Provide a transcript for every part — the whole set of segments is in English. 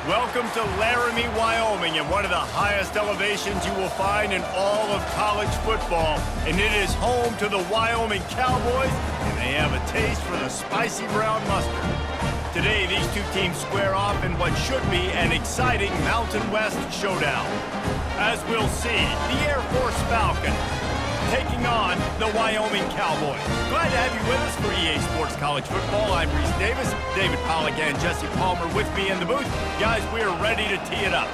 Welcome to Laramie, Wyoming, and one of the highest elevations you will find in all of college football. And it is home to the Wyoming Cowboys, and they have a taste for the spicy brown mustard. Today, these two teams square off in what should be an exciting Mountain West showdown. As we'll see, the Air Force Falcons taking on the Wyoming Cowboys. Glad to have you with us for EA Sports College Football. I'm Reese Davis, David Pollack and Jesse Palmer with me in the booth. Guys, we are ready to tee it up.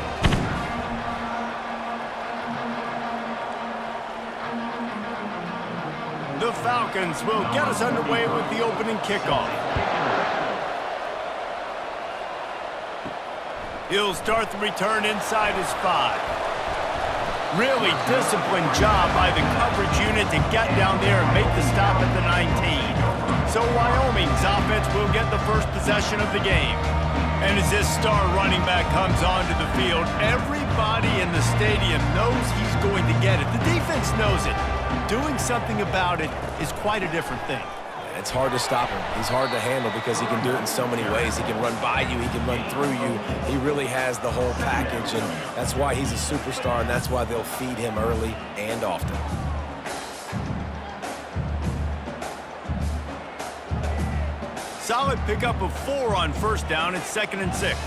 The Falcons will get us underway with the opening kickoff. He'll start the return inside his 5. Really disciplined job by the coverage unit to get down there and make the stop at the 19. So Wyoming's offense will get the first possession of the game. And as this star running back comes onto the field, everybody in the stadium knows he's going to get it. The defense knows it. Doing something about it is quite a different thing. It's hard to stop him. He's hard to handle because he can do it in so many ways. He can run by you. He can run through you. He really has the whole package, and that's why he's a superstar, and that's why they'll feed him early and often. Solid pickup of 4 on first down. It's 2nd and 6.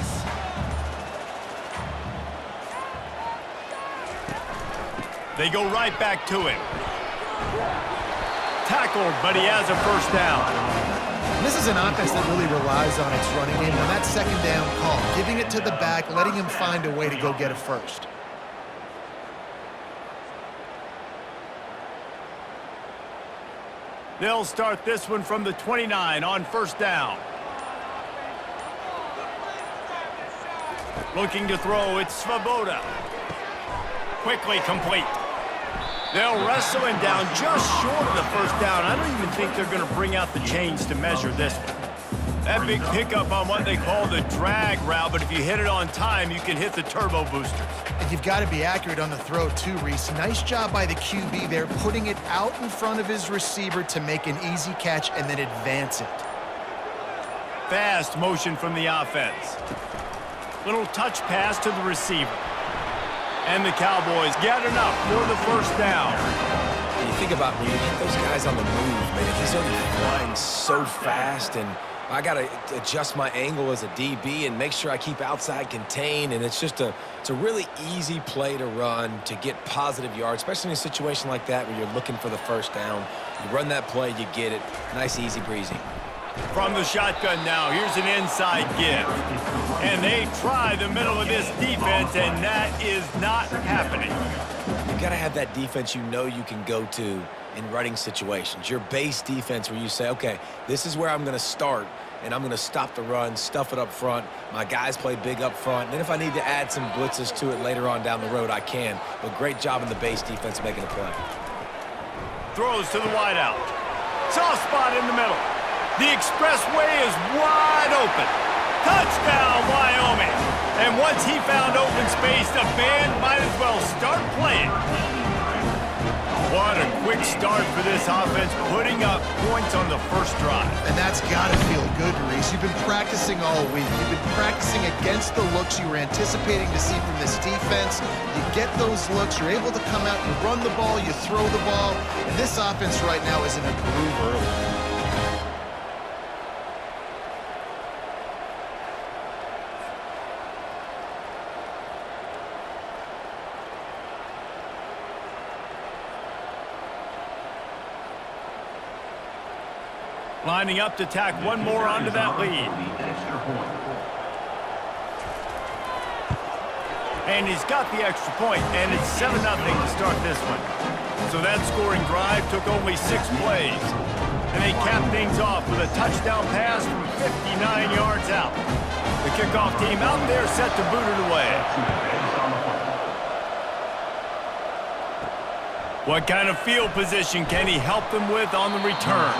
They go right back to him. Tackled, but he has a first down. This is an offense that really relies on its running game on that 2nd down call, giving it to the back, letting him find a way to go get a first. They'll start this one from the 29 on first down. Looking to throw, it's Svoboda. Quickly complete. They'll wrestle him down just short of the first down. I don't even think they're going to bring out the chains to measure this one. That big pickup on what they call the drag route, but if you hit it on time, you can hit the turbo boosters. And you've got to be accurate on the throw too, Reese. Nice job by the QB there, putting it out in front of his receiver to make an easy catch and then advance it. Fast motion from the offense. Little touch pass to the receiver. And the Cowboys get enough for the first down. You think about when you get those guys on the move, man, he's only flying so fast, and I got to adjust my angle as a DB and make sure I keep outside contained, and it's a really easy play to run to get positive yards, especially in a situation like that where you're looking for the first down. You run that play, you get it. Nice, easy breezy. From the shotgun now, here's an inside give. And they try the middle of this defense, and that is not happening. You got to have that defense you know you can go to in running situations. Your base defense where you say, okay, this is where I'm going to start, and I'm going to stop the run, stuff it up front. My guys play big up front. And then if I need to add some blitzes to it later on down the road, I can. But great job in the base defense making a play. Throws to the wideout. Soft spot in the middle. The expressway is wide open. Touchdown, Wyoming. And once he found open space, the band might as well start playing. What a quick start for this offense, putting up points on the first drive. And that's got to feel good, Reese. You've been practicing all week. You've been practicing against the looks you were anticipating to see from this defense. You get those looks, you're able to come out, you run the ball, you throw the ball. And this offense right now is in a groove early. Lining up to tack one more onto that lead. And he's got the extra point, and it's 7-0 to start this one. So that scoring drive took only 6 plays. And they capped things off with a touchdown pass from 59 yards out. The kickoff team out there set to boot it away. What kind of field position can he help them with on the return?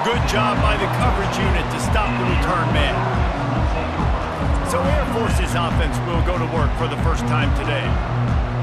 Good job by the coverage unit to stop the return man. So Air Force's offense will go to work for the first time today.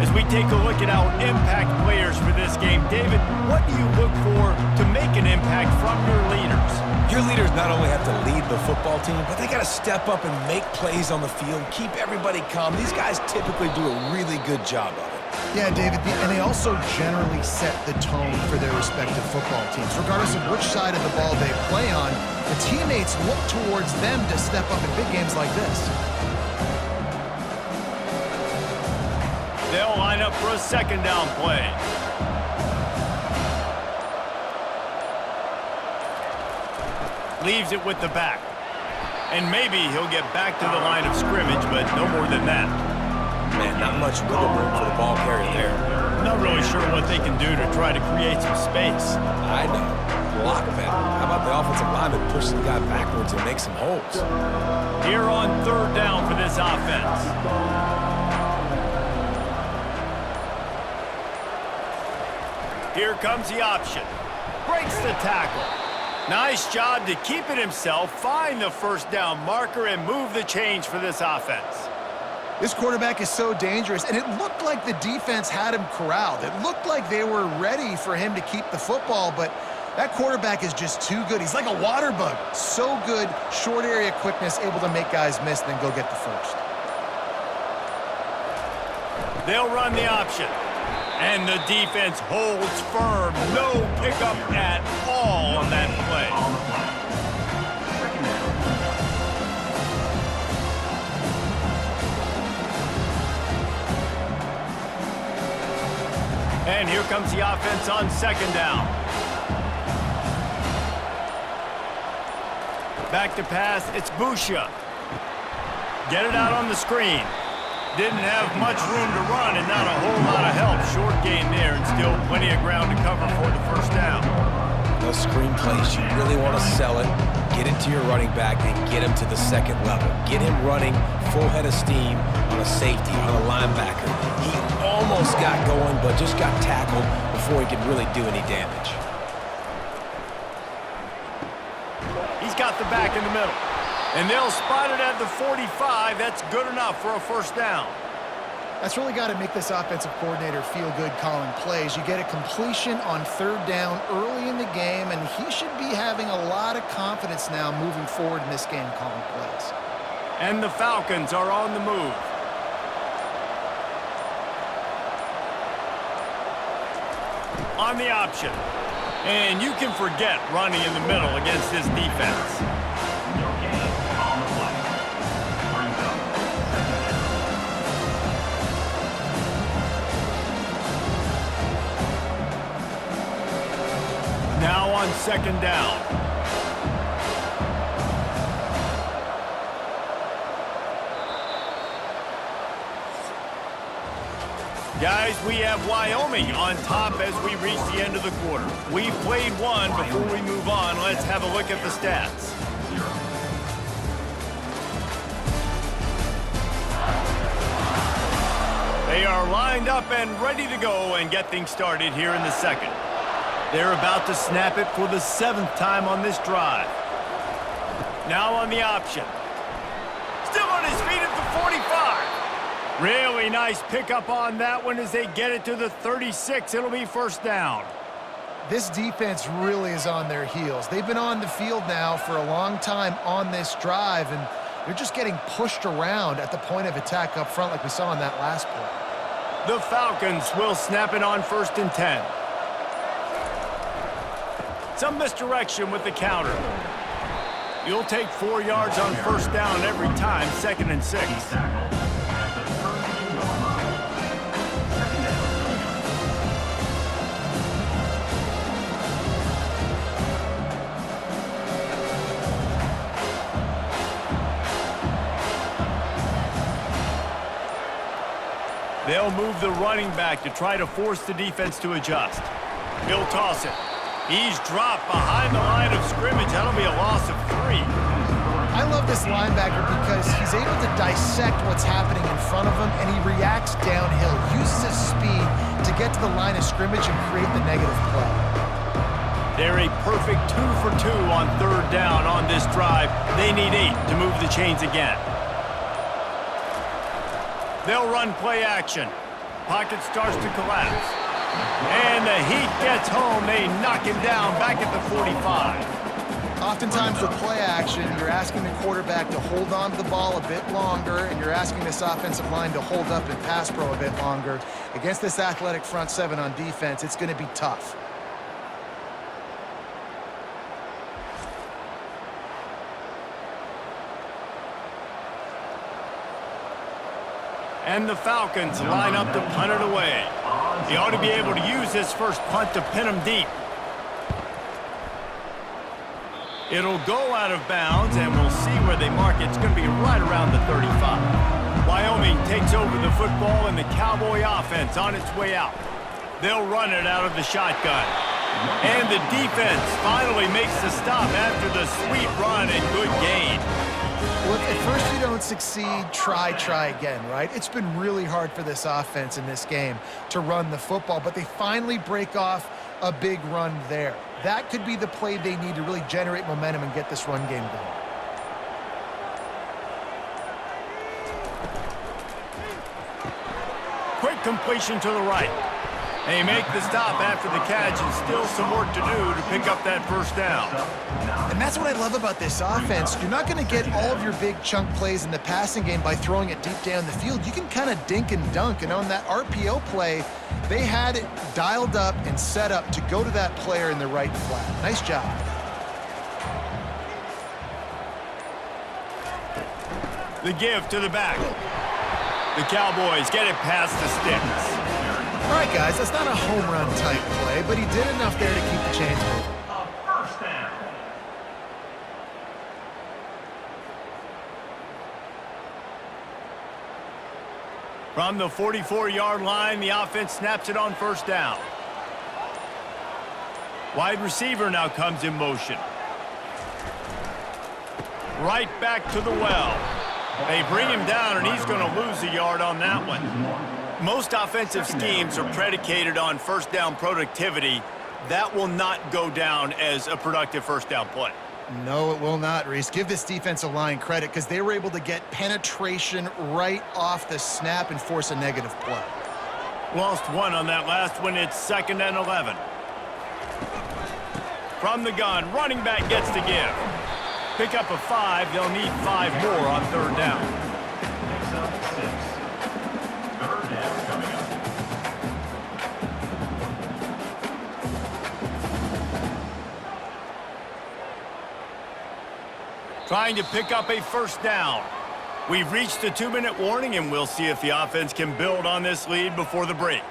As we take a look at our impact players for this game, David, what do you look for to make an impact from your leaders? Your leaders not only have to lead the football team, but they got to step up and make plays on the field, keep everybody calm. These guys typically do a really good job of it. Yeah, David, and they also generally set the tone for their respective football teams. Regardless of which side of the ball they play on, the teammates look towards them to step up in big games like this. They'll line up for a second down play. Leaves it with the back. And maybe he'll get back to the line of scrimmage, but no more than that. Man, not much wiggle room for the ball carrier there. Not really sure what they can do to try to create some space. I know. Block better. How about the offensive lineman pushing the guy backwards and make some holes? Here on third down for this offense. Here comes the option. Breaks the tackle. Nice job to keep it himself, find the first down marker, and move the change for this offense. This quarterback is so dangerous, and it looked like the defense had him corralled. It looked like they were ready for him to keep the football, but that quarterback is just too good. He's like a water bug. So good, short area quickness, able to make guys miss, then go get the first. They'll run the option. And the defense holds firm. No pickup at all on that play. And here comes the offense on second down. Back to pass, it's Busha. Get it out on the screen. Didn't have much room to run and not a whole lot of help. Short gain there and still plenty of ground to cover for the first down. Those screen plays, you really want to sell it, get it to your running back, and get him to the second level. Get him running full head of steam on a safety, on a linebacker. He almost got going, but just got tackled before he could really do any damage. He's got the back in the middle. And they'll spot it at the 45. That's good enough for a first down. That's really got to make this offensive coordinator feel good calling plays. You get a completion on third down early in the game, and he should be having a lot of confidence now moving forward in this game calling plays. And the Falcons are on the move. On the option. And you can forget running in the middle against this defense. Now on second down. Guys, we have Wyoming on top as we reach the end of the quarter. We've played one. Before we move on, let's have a look at the stats. They are lined up and ready to go and get things started here in the second. They're about to snap it for the 7th time on this drive. Now on the option. Still on his feet at the 45. Really nice pickup on that one as they get it to the 36. It'll be first down. This defense really is on their heels. They've been on the field now for a long time on this drive, and they're just getting pushed around at the point of attack up front like we saw in that last play. The Falcons will snap it on 1st and 10. Some misdirection with the counter. You'll take 4 yards on first down every time, 2nd and 6. They'll move the running back to try to force the defense to adjust. He'll toss it. He's dropped behind the line of scrimmage. That'll be a loss of 3. I love this linebacker because he's able to dissect what's happening in front of him, and he reacts downhill, uses his speed to get to the line of scrimmage and create the negative play. They're a perfect 2 for 2 on third down on this drive. They need 8 to move the chains again. They'll run play action. Pocket starts to collapse. And the heat gets home. They knock him down back at the 45. Oftentimes with play action, you're asking the quarterback to hold on to the ball a bit longer, and you're asking this offensive line to hold up and pass pro a bit longer. Against this athletic front seven on defense, it's going to be tough. And the Falcons line up to punt it away. He ought to be able to use this first punt to pin him deep. It'll go out of bounds, and we'll see where they mark it. It's going to be right around the 35. Wyoming takes over the football, and the Cowboy offense on its way out. They'll run it out of the shotgun. And the defense finally makes the stop after the sweet run and good gain. Well, if at first you don't succeed, try again, right? It's been really hard for this offense in this game to run the football, but they finally break off a big run there. That could be the play they need to really generate momentum and get this run game going. Quick completion to the right. They make the stop after the catch, and still some work to do to pick up that first down. And that's what I love about this offense. You're not going to get all of your big chunk plays in the passing game by throwing it deep down the field. You can kind of dink and dunk, and on that RPO play, they had it dialed up and set up to go to that player in the right flat. Nice job. The give to the back. The Cowboys get it past the sticks. All right, guys, that's not a home run type play, but he did enough there to keep the chains moving. First down. From the 44-yard line, the offense snaps it on first down. Wide receiver now comes in motion. Right back to the well. They bring him down, and he's going to lose a yard on that one. Most offensive schemes are predicated on first down productivity. That will not go down as a productive first down play. No, it will not, Reese. Give this defensive line credit because they were able to get penetration right off the snap and force a negative play. Lost one on that last one. It's 2nd and 11. From the gun, running back gets to give. Pick up a 5. They'll need 5 more on third down. Picks up 6. Third down coming up. Trying to pick up a first down. We've reached the 2-minute warning, and we'll see if the offense can build on this lead before the break.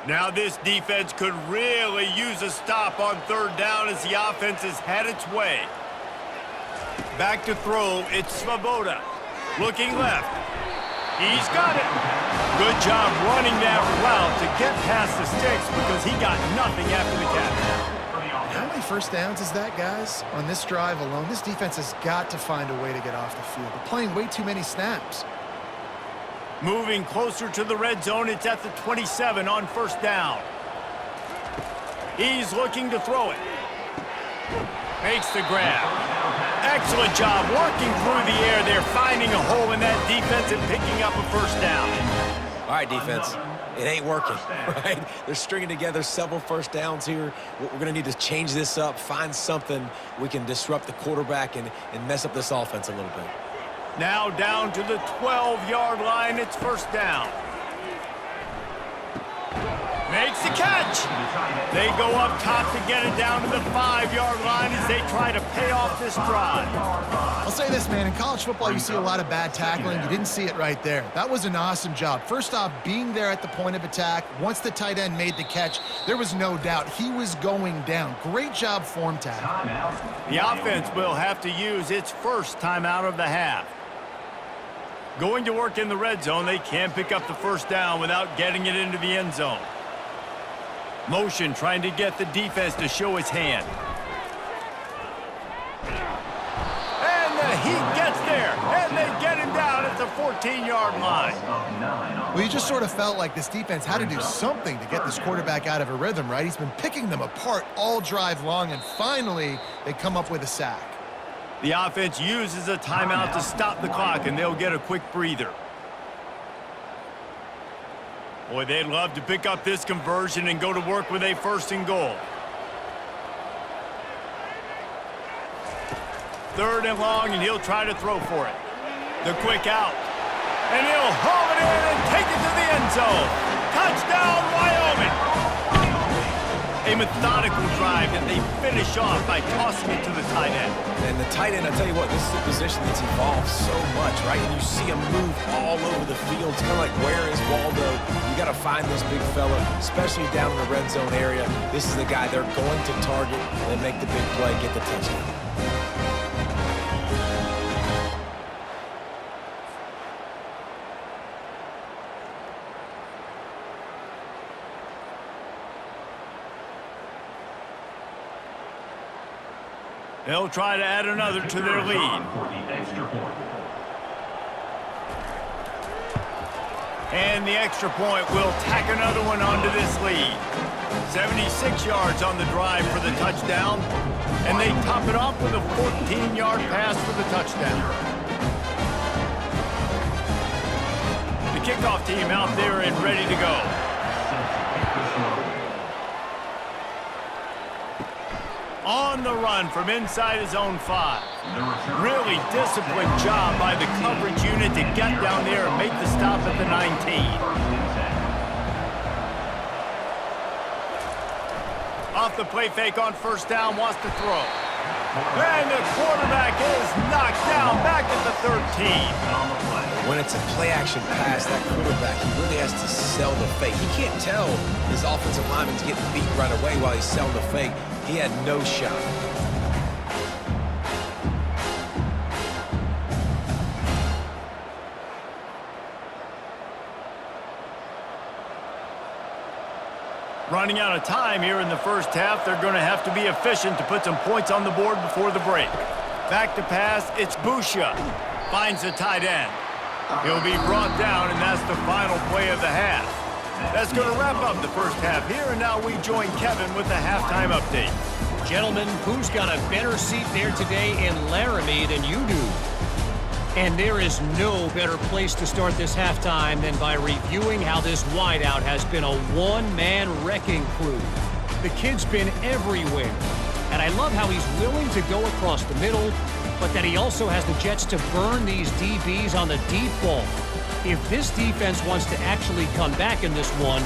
Now this defense could really use a stop on third down as the offense has had its way. Back to throw, it's Svoboda. Looking left. He's got it. Good job running that route to get past the sticks because he got nothing after the catch. How many first downs is that, guys? On this drive alone, this defense has got to find a way to get off the field. They're playing way too many snaps. Moving closer to the red zone, it's at the 27 on first down. He's looking to throw it. Makes the grab. Excellent job working through the air. They're finding a hole in that defense and picking up a first down. All right, defense. It ain't working, right? They're stringing together several first downs here. We're going to need to change this up, find something we can disrupt the quarterback and mess up this offense a little bit. Now down to the 12-yard line. It's first down. Makes the catch. They go up top to get it down to the 5-yard line as they try to pay off this drive. I'll say this, man. In college football, you see a lot of bad tackling. You didn't see it right there. That was an awesome job. First off, being there at the point of attack. Once the tight end made the catch, there was no doubt he was going down. Great job form tackle. The offense will have to use its first timeout of the half. Going to work in the red zone, they can't pick up the first down without getting it into the end zone. Motion trying to get the defense to show his hand. And the heat gets there, and they get him down at the 14-yard line. Well, you just sort of felt like this defense had to do something to get this quarterback out of a rhythm, right? He's been picking them apart all drive long, and finally they come up with a sack. The offense uses a timeout to stop the clock, and they'll get a quick breather. Boy, they'd love to pick up this conversion and go to work with a 1st and goal. 3rd and long, and he'll try to throw for it. The quick out. And he'll haul it in and take it to the end zone. Touchdown, Wyoming! A methodical drive that they finish off by tossing it to the tight end. And the tight end, I tell you what, this is a position that's evolved so much, right? And you see him move all over the field. It's kind of like, where is Waldo? You got to find this big fella, especially down in the red zone area. This is the guy they're going to target and make the big play, get the touchdown. They'll try to add another to their lead. And the extra point will tack another one onto this lead. 76 yards on the drive for the touchdown. And they top it off with a 14-yard pass for the touchdown. The kickoff team out there and ready to go. On the run from inside his own 5. Really disciplined job by the coverage unit to get down there and make the stop at the 19. Off the play fake on 1st down, wants to throw. And the quarterback is knocked down back at the 13. When it's a play-action pass, that quarterback, he really has to sell the fake. He can't tell his offensive lineman's getting beat right away while he's selling the fake. He had no shot. Running out of time here in the 1st half, they're going to have to be efficient to put some points on the board before the break. Back to pass, it's Busha. Finds the tight end. He'll be brought down, and that's the final play of the half. That's going to wrap up the 1st half here, and now we join Kevin with the halftime update. Gentlemen, who's got a better seat there today in Laramie than you do? And there is no better place to start this halftime than by reviewing how this wideout has been a one-man wrecking crew. The kid's been everywhere, and I love how he's willing to go across the middle, but that he also has the jets to burn these DBs on the deep ball. If this defense wants to actually come back in this one,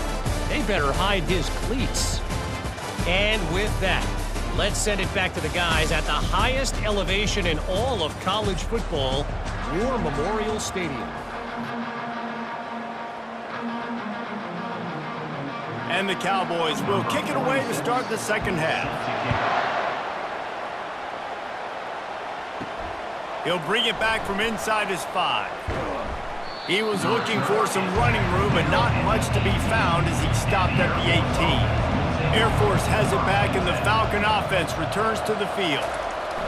they better hide his cleats. And with that, let's send it back to the guys at the highest elevation in all of college football, War Memorial Stadium. And the Cowboys will kick it away to start the 2nd half. He'll bring it back from inside his 5. He was looking for some running room, but not much to be found as he stopped at the 18. Air Force has it back, and the Falcon offense returns to the field.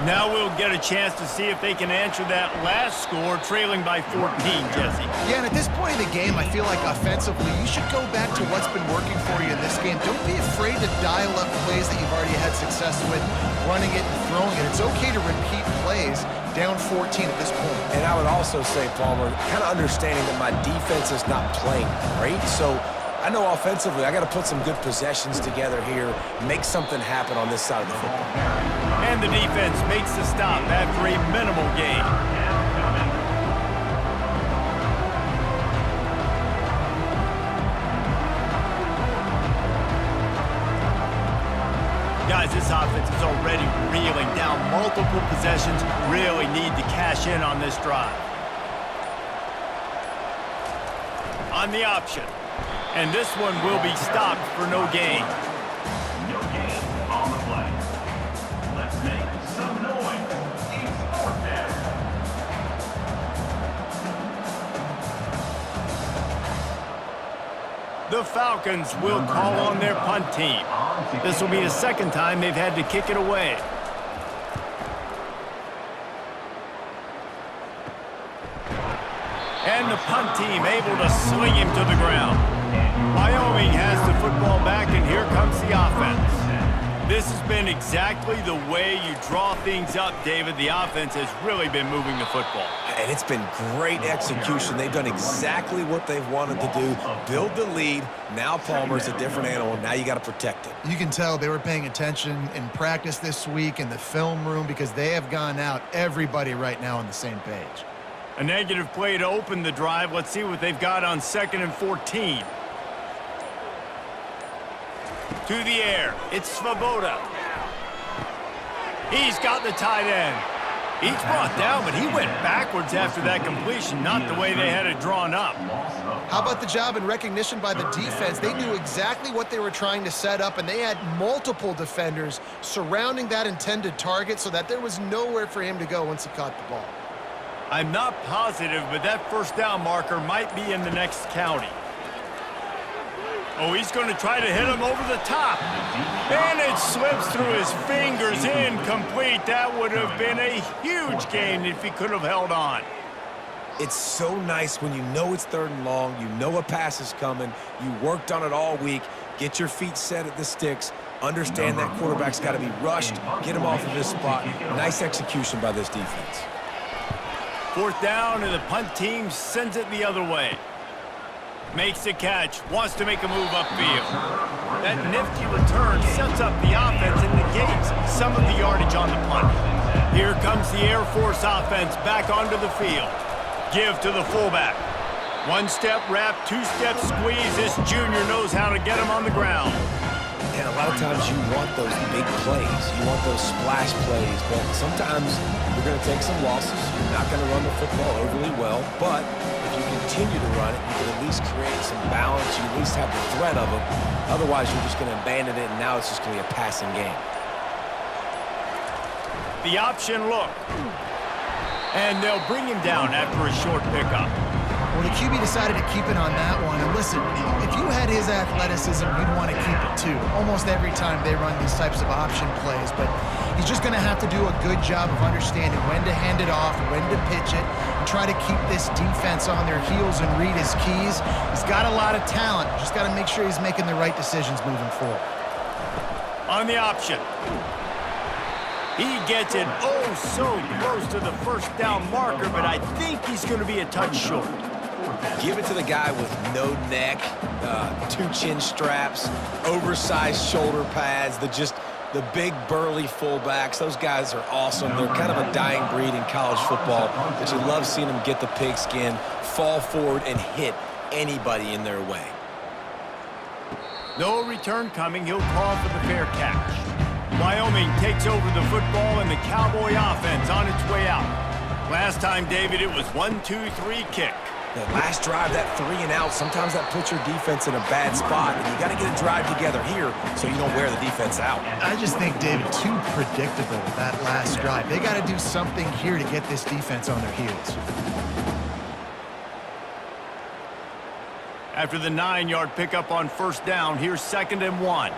Now we'll get a chance to see if they can answer that last score, trailing by 14, Jesse. Yeah, and at this point in the game, I feel like offensively, you should go back to what's been working for you in this game. Don't be afraid to dial up plays that you've already had success with, running it and throwing it. It's okay to repeat plays down 14 at this point. And I would also say, Palmer, kind of understanding that my defense is not playing great, so I know offensively I got to put some good possessions together here, make something happen on this side of the football. And the defense makes the stop after a minimal gain. Guys, this offense is already reeling down multiple possessions. Really need to cash in on this drive. On the option. And this one will be stopped for no gain. No gain on the play. Let's make some noise. Team Sport Down. The Falcons will call on their punt team. This will be the 2nd time they've had to kick it away. And the punt team able to sling him to the ground. Wyoming has the football back, and here comes the offense. This has been exactly the way you draw things up, David. The offense has really been moving the football. And it's been great execution. They've done exactly what they've wanted to do. Build the lead. Now Palmer's a different animal. Now you got to protect it. You can tell they were paying attention in practice this week in the film room because they have gone out, everybody right now on the same page. A negative play to open the drive. Let's see what they've got on 2nd and 14. To the air, it's Svoboda. He's got the tight end. He's brought down, but he went backwards after that completion, not the way they had it drawn up. How about the job and recognition by the defense? They knew exactly what they were trying to set up, and they had multiple defenders surrounding that intended target so that there was nowhere for him to go once he caught the ball. I'm not positive, but that first down marker might be in the next county. Oh, he's going to try to hit him over the top. And it slips through his fingers, incomplete. That would have been a huge gain if he could have held on. It's so nice when you know it's 3rd and long, you know a pass is coming, you worked on it all week, get your feet set at the sticks, understand that quarterback's got to be rushed, get him off of his spot. Nice execution by this defense. 4th down, and the punt team sends it the other way. Makes the catch, wants to make a move upfield. That nifty return sets up the offense and negates some of the yardage on the punt. Here comes the Air Force offense back onto the field. Give to the fullback. 1-step wrap, 2-step squeeze. This junior knows how to get him on the ground. And a lot of times you want those big plays. You want those splash plays, but sometimes you're going to take some losses. You're not going to run the football overly well, but if you continue to run it, you can at least create some balance. You at least have the threat of it. Otherwise, you're just going to abandon it, and now it's just going to be a passing game. The option look. And they'll bring him down after a short pickup. Well, the QB decided to keep it on that one. And listen, if you had his athleticism, you'd want to keep it too. Almost every time they run these types of option plays. But he's just going to have to do a good job of understanding when to hand it off, when to pitch it, and try to keep this defense on their heels and read his keys. He's got a lot of talent. Just got to make sure he's making the right decisions moving forward. On the option. He gets it oh so close to the first down marker, but I think he's going to be a touch short. Give it to the guy with no neck, 2 chin straps, oversized shoulder pads, the big burly fullbacks. Those guys are awesome. They're kind of a dying breed in college football, but you love seeing them get the pigskin, fall forward, and hit anybody in their way. No return coming. He'll call for the fair catch. Wyoming takes over the football, and the Cowboy offense on its way out. Last time, David, it was 1-2-3 kick. That last drive, that 3 and out, sometimes that puts your defense in a bad spot, and you got to get a drive together here so you don't wear the defense out. I just think, David, too predictable that last drive. They got to do something here to get this defense on their heels. After the 9-yard pickup on first down, here's 2nd and 1.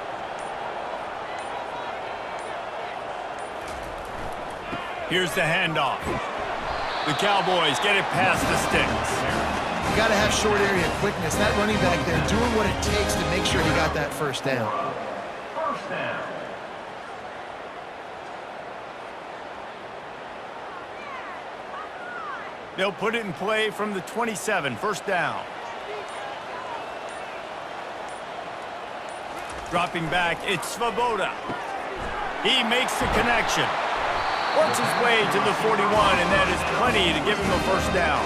Here's the handoff. The Cowboys get it past the sticks. You got to have short area quickness. That running back there doing what it takes to make sure he got that first down. First down. They'll put it in play from the 27, first down. Dropping back, it's Svoboda. He makes the connection. Works his way to the 41, and that is plenty to give him a first down.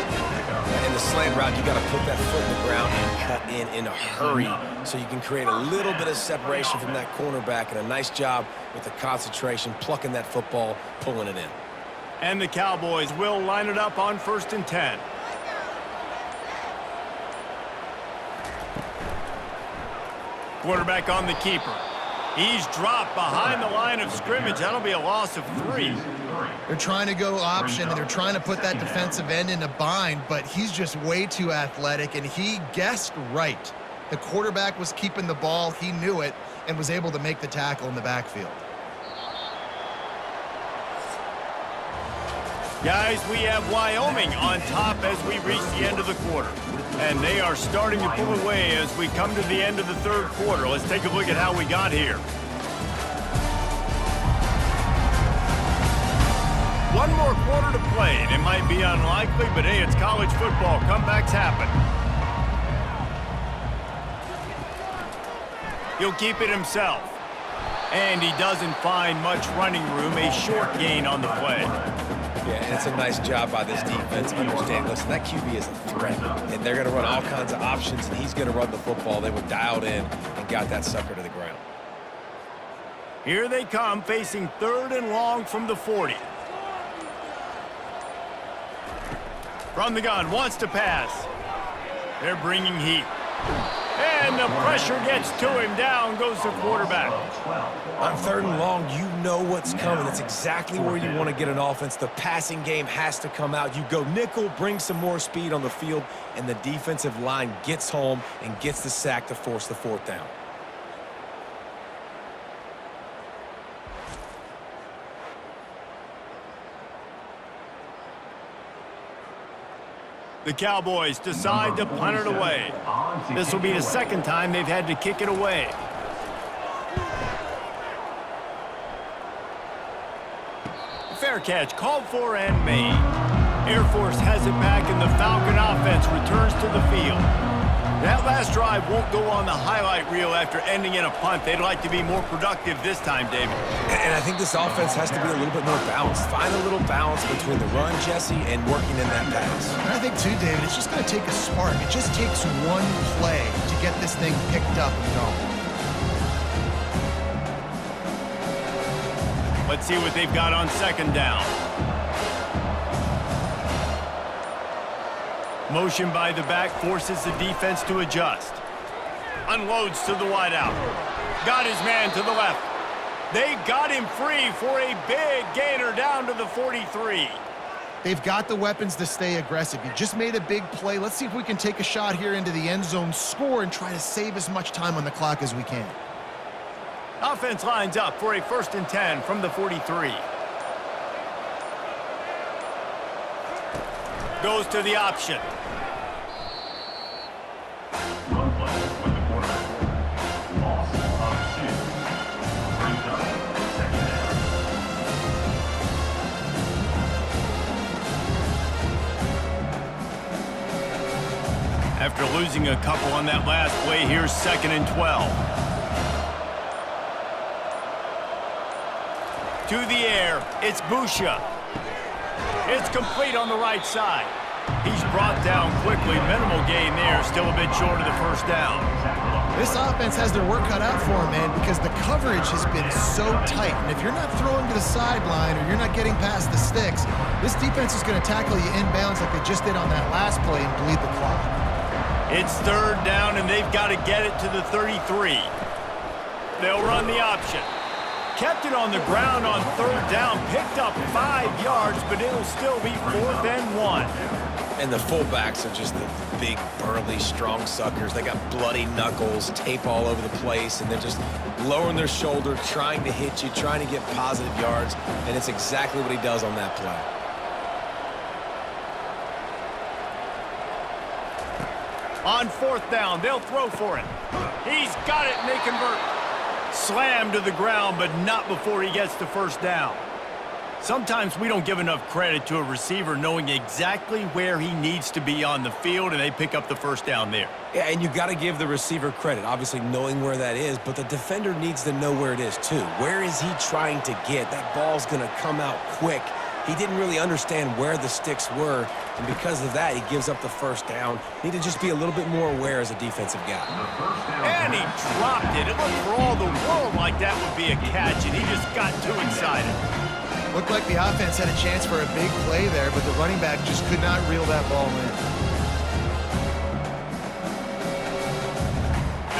In the slant route, you got to put that foot in the ground and cut in a hurry so you can create a little bit of separation from that cornerback, and a nice job with the concentration, plucking that football, pulling it in. And the Cowboys will line it up on 1st and 10. Quarterback on the keeper. He's dropped behind the line of scrimmage. That'll be a loss of 3. They're trying to go option, and they're trying to put that defensive end in a bind, but he's just way too athletic, and he guessed right. The quarterback was keeping the ball. He knew it and was able to make the tackle in the backfield. Guys, we have Wyoming on top as we reach the end of the quarter. And they are starting to pull away as we come to the end of the 3rd quarter. Let's take a look at how we got here. One more quarter to play, and it might be unlikely, but hey, it's college football. Comebacks happen. He'll keep it himself. And he doesn't find much running room, a short gain on the play. Yeah, and it's a nice job by this defense. Understand, listen, that QB is a threat, and they're going to run all kinds of options, and he's going to run the football. They were dialed in and got that sucker to the ground. Here they come, facing 3rd and long from the 40. From the gun, wants to pass. They're bringing heat. And the pressure gets to him. Down goes the quarterback. On 3rd and long, you know what's coming. That's exactly where you want to get an offense. The passing game has to come out. You go nickel, bring some more speed on the field, and the defensive line gets home and gets the sack to force the 4th down. The Cowboys decide to punt it away. This will be the 2nd time they've had to kick it away. Fair catch, called for and made. Air Force has it back, and the Falcon offense returns to the field. That last drive won't go on the highlight reel after ending in a punt. They'd like to be more productive this time, David. And I think this offense has to be a little bit more balanced. Find a little balance between the run, Jesse, and working in that pass. And I think, too, David, it's just going to take a spark. It just takes one play to get this thing picked up and going. Let's see what they've got on 2nd down. Motion by the back forces the defense to adjust. Unloads to the wideout. Got his man to the left. They got him free for a big gainer down to the 43. They've got the weapons to stay aggressive. You just made a big play. Let's see if we can take a shot here into the end zone, score, and try to save as much time on the clock as we can. Offense lines up for a 1st and 10 from the 43. Goes to the option. Run play with the quarterback. Loss of 2. Brings up 2nd down. After losing a couple on that last play, here's 2nd and 12. To the air, it's Busha. It's complete on the right side. He's brought down quickly. Minimal gain there, still a bit short of the 1st down. This offense has their work cut out for them, man, because the coverage has been so tight. And if you're not throwing to the sideline or you're not getting past the sticks, this defense is going to tackle you inbounds like they just did on that last play and bleed the clock. It's 3rd down, and they've got to get it to the 33. They'll run the option. Kept it on the ground on 3rd down, picked up 5 yards, but it'll still be 4th and 1. And the fullbacks are just the big, burly, strong suckers. They got bloody knuckles, tape all over the place, and they're just lowering their shoulder, trying to hit you, trying to get positive yards, and it's exactly what he does on that play. On 4th down, they'll throw for it. He's got it, and they convert. Slammed to the ground, but not before he gets to 1st down. Sometimes we don't give enough credit to a receiver knowing exactly where he needs to be on the field, and they pick up the 1st down there. Yeah, and you got to give the receiver credit, obviously knowing where that is, but the defender needs to know where it is too. Where is he trying to get? That ball's going to come out quick. He didn't really understand where the sticks were, and because of that, he gives up the 1st down. Need to just be a little bit more aware as a defensive guy. And he dropped it. It looked for all the world like that would be a catch, and he just got too excited. Looked like the offense had a chance for a big play there, but the running back just could not reel that ball in.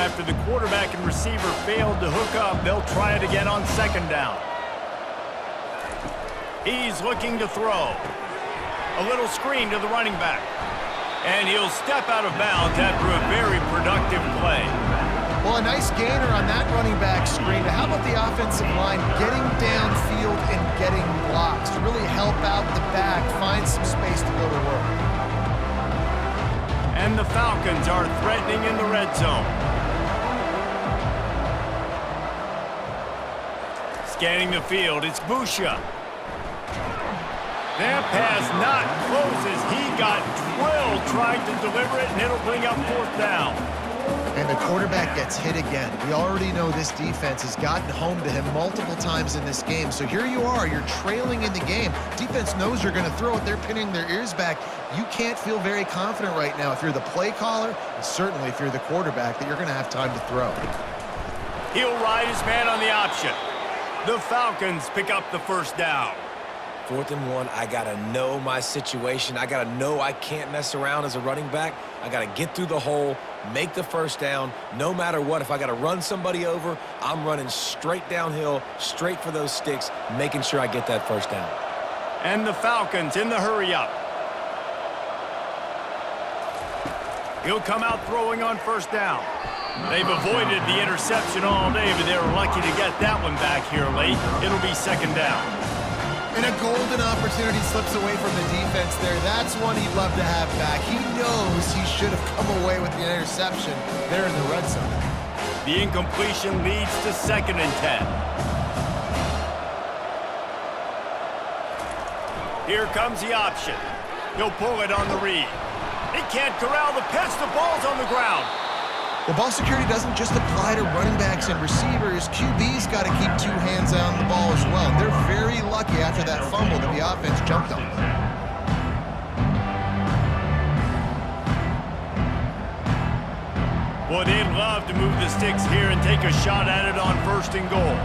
After the quarterback and receiver failed to hook up, they'll try it again on 2nd down. He's looking to throw. A little screen to the running back. And he'll step out of bounds after a very productive play. Well, a nice gainer on that running back screen. How about the offensive line getting downfield and getting blocks to really help out the back, find some space to go to work. And the Falcons are threatening in the red zone. Scanning the field, it's Busha. That pass not close as he got drilled trying to deliver it, and it'll bring up 4th down. And the quarterback gets hit again. We already know this defense has gotten home to him multiple times in this game. So here you are, you're trailing in the game. Defense knows you're going to throw it. They're pinning their ears back. You can't feel very confident right now if you're the play caller, and certainly if you're the quarterback, that you're going to have time to throw. He'll ride his man on the option. The Falcons pick up the 1st down. 4th and 1, I got to know my situation. I got to know I can't mess around as a running back. I got to get through the hole, make the 1st down. No matter what, if I got to run somebody over, I'm running straight downhill, straight for those sticks, making sure I get that 1st down. And the Falcons in the hurry up. He'll come out throwing on 1st down. They've avoided the interception all day, but they were lucky to get that one back here late. It'll be 2nd down. And a golden opportunity slips away from the defense there. That's one he'd love to have back. He knows he should have come away with the interception there in the red zone. The incompletion leads to 2nd and 10. Here comes the option. He'll pull it on the read. He can't corral the pitch. The ball's on the ground. Well, ball security doesn't just apply to running backs and receivers. QB's got to keep 2 hands on the ball as well. They're very lucky after that fumble that the offense jumped on. Boy, they'd love to move the sticks here and take a shot at it on 1st and goal.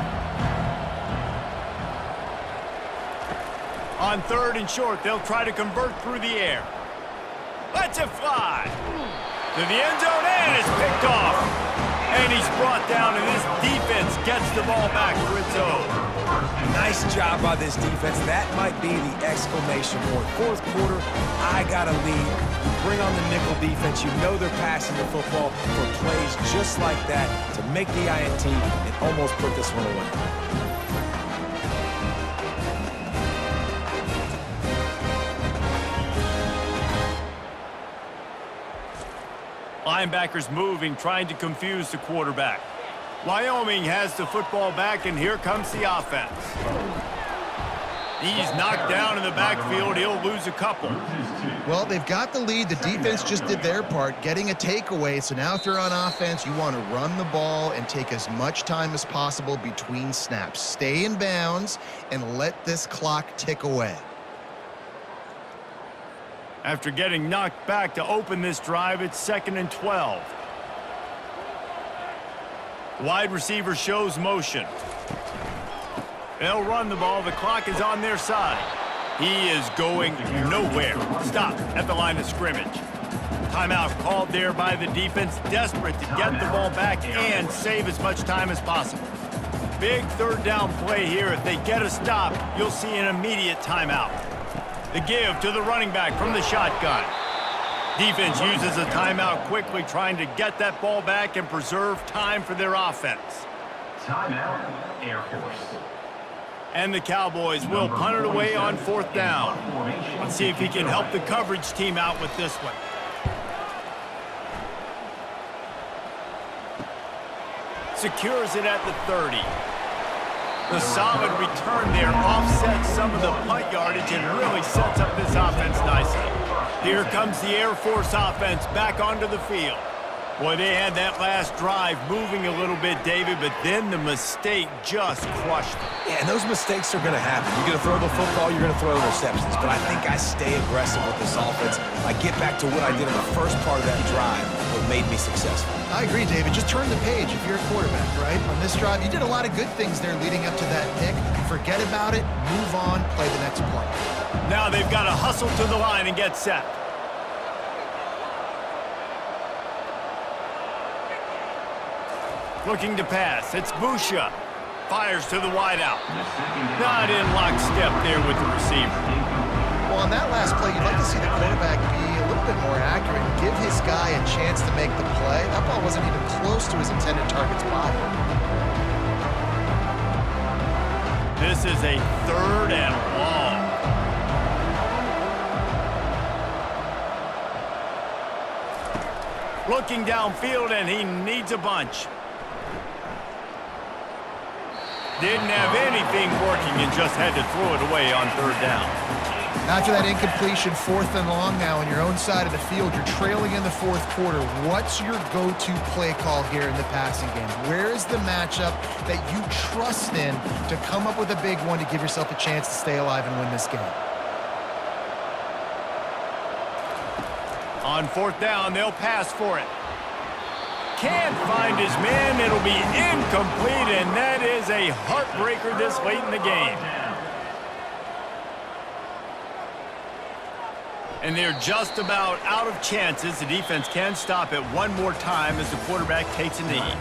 On 3rd and short, they'll try to convert through the air. Let's it fly. To the end zone, and it's picked off. And he's brought down, and this defense gets the ball back for its own. Nice job by this defense. That might be the exclamation point. 4th quarter, I got a lead. You bring on the nickel defense. You know they're passing the football for plays just like that to make the INT and almost put this one away. Linebackers moving, trying to confuse the quarterback. Wyoming has the football back, and here comes the offense. He's knocked down in the backfield. He'll lose a couple. Well, they've got the lead. The defense just did their part, getting a takeaway. So now if you're on offense, you want to run the ball and take as much time as possible between snaps. Stay in bounds and let this clock tick away. After getting knocked back to open this drive, it's 2nd and 12. Wide receiver shows motion. They'll run the ball. The clock is on their side. He is going nowhere. Stop at the line of scrimmage. Timeout called there by the defense, desperate to get the ball back and save as much time as possible. Big 3rd down play here. If they get a stop, you'll see an immediate timeout. The give to the running back from the shotgun. Defense uses a timeout quickly, trying to get that ball back and preserve time for their offense. Timeout, Air Force. And the Cowboys will punt it away on 4th down. Let's see if he can help the coverage team out with this one. Secures it at the 30. The solid return there offsets some of the punt yardage and really sets up this offense nicely. Here comes the Air Force offense back onto the field. Boy, they had that last drive moving a little bit, David, but then the mistake just crushed them. Yeah, and those mistakes are going to happen. You're going to throw the football, you're going to throw interceptions. But I think I stay aggressive with this offense. I get back to what I did in the first part of that drive, what made me successful. I agree, David. Just turn the page if you're a quarterback, right? On this drive, you did a lot of good things there leading up to that pick. Forget about it, move on, play the next play. Now they've got to hustle to the line and get set. Looking to pass. It's Busha. Fires to the wideout. Not in lockstep there with the receiver. Well, on that last play, you'd like to see the quarterback be a little bit more accurate, give his guy a chance to make the play. That ball wasn't even close to his intended target's body. This is a 3rd and long. Looking downfield, and he needs a bunch. didn't have anything working and just had to throw it away on third down. After that incompletion, 4th and long now on your own side of the field, you're trailing in the 4th quarter. What's your go-to play call here in the passing game? Where is the matchup that you trust in to come up with a big one to give yourself a chance to stay alive and win this game? On 4th down, they'll pass for it. Can't find his man. It'll be incomplete, and that is a heartbreaker this late in the game. And they're just about out of chances. The defense can stop it one more time as the quarterback takes a knee.